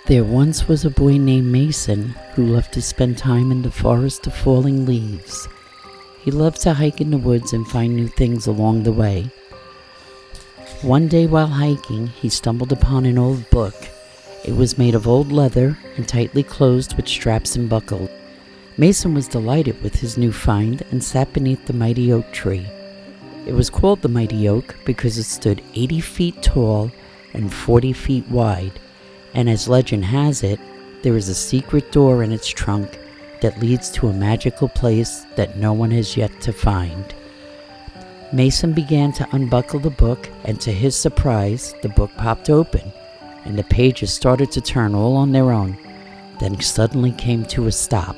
There once was a boy named Mason who loved to spend time in the forest of falling leaves. He loved to hike in the woods and find new things along the way. One day while hiking, he stumbled upon an old book. It was made of old leather and tightly closed with straps and buckles. Mason was delighted with his new find and sat beneath the mighty oak tree. It was called the mighty oak because it stood 80 feet tall and 40 feet wide. And as legend has it, there is a secret door in its trunk that leads to a magical place that no one has yet to find. Mason began to unbuckle the book, and to his surprise, the book popped open, and the pages started to turn all on their own, then suddenly came to a stop.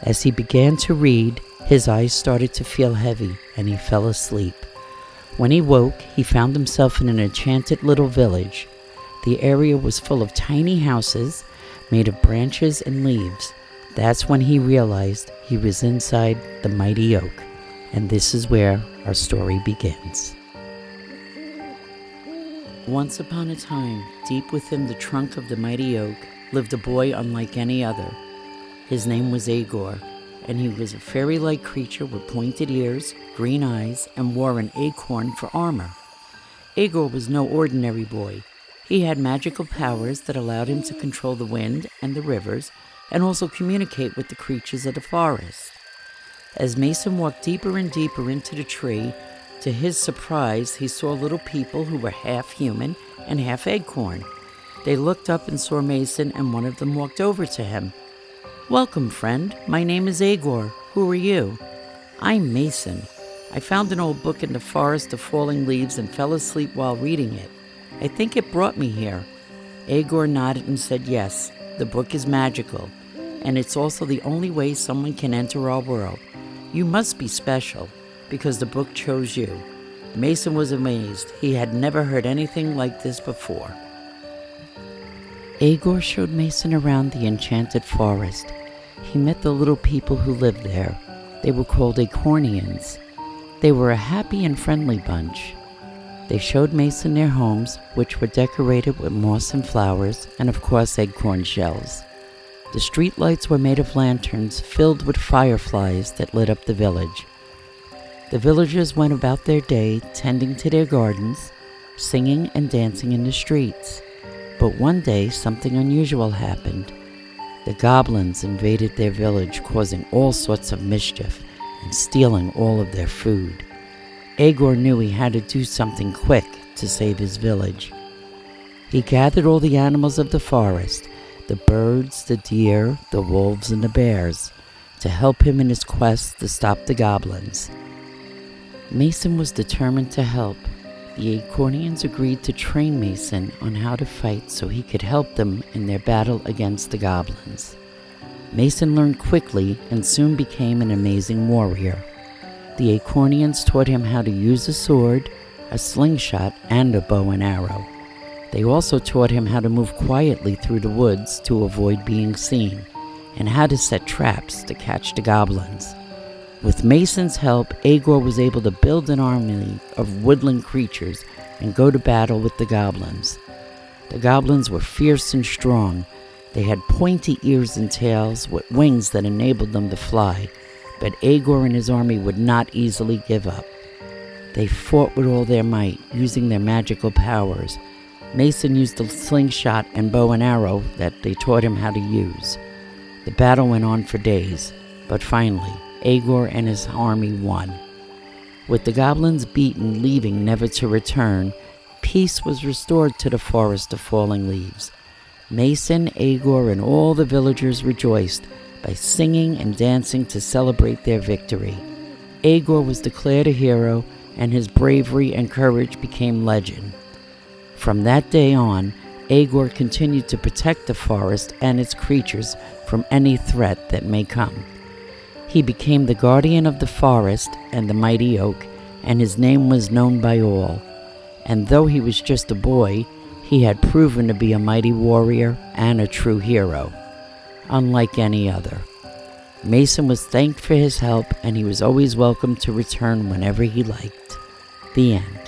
As he began to read, his eyes started to feel heavy, and he fell asleep. When he woke, he found himself in an enchanted little village. The area was full of tiny houses made of branches and leaves. That's when he realized he was inside the mighty oak. And this is where our story begins. Once upon a time, deep within the trunk of the mighty oak, lived a boy unlike any other. His name was Agore, and he was a fairy-like creature with pointed ears, green eyes, and wore an acorn for armor. Agore was no ordinary boy. He had magical powers that allowed him to control the wind and the rivers, and also communicate with the creatures of the forest. As Mason walked deeper and deeper into the tree, to his surprise, he saw little people who were half human and half acorn. They looked up and saw Mason, and one of them walked over to him. "Welcome, friend. My name is Agore. Who are you?" "I'm Mason. I found an old book in the forest of falling leaves and fell asleep while reading it. I think it brought me here." Agore nodded and said, "Yes, the book is magical, and it's also the only way someone can enter our world. You must be special, because the book chose you." Mason was amazed. He had never heard anything like this before. Agore showed Mason around the enchanted forest. He met the little people who lived there. They were called Acornians. They were a happy and friendly bunch. They showed Mason their homes, which were decorated with moss and flowers, and of course acorn shells. The street lights were made of lanterns filled with fireflies that lit up the village. The villagers went about their day tending to their gardens, singing and dancing in the streets. But one day something unusual happened. The goblins invaded their village, causing all sorts of mischief and stealing all of their food. Agore knew he had to do something quick to save his village. He gathered all the animals of the forest, the birds, the deer, the wolves, and the bears, to help him in his quest to stop the goblins. Mason was determined to help. The Acornians agreed to train Mason on how to fight so he could help them in their battle against the goblins. Mason learned quickly and soon became an amazing warrior. The Acornians taught him how to use a sword, a slingshot, and a bow and arrow. They also taught him how to move quietly through the woods to avoid being seen, and how to set traps to catch the goblins. With Mason's help, Agore was able to build an army of woodland creatures and go to battle with the goblins. The goblins were fierce and strong. They had pointy ears and tails with wings that enabled them to fly, but Agore and his army would not easily give up. They fought with all their might, using their magical powers. Mason used the slingshot and bow and arrow that they taught him how to use. The battle went on for days, but finally, Agore and his army won. With the goblins beaten, leaving never to return, peace was restored to the forest of falling leaves. Mason, Agore, and all the villagers rejoiced by singing and dancing to celebrate their victory. Agore was declared a hero, and his bravery and courage became legend. From that day on, Agore continued to protect the forest and its creatures from any threat that may come. He became the guardian of the forest and the mighty oak, and his name was known by all. And though he was just a boy, he had proven to be a mighty warrior and a true hero, unlike any other. Mason was thanked for his help, and he was always welcome to return whenever he liked. The end.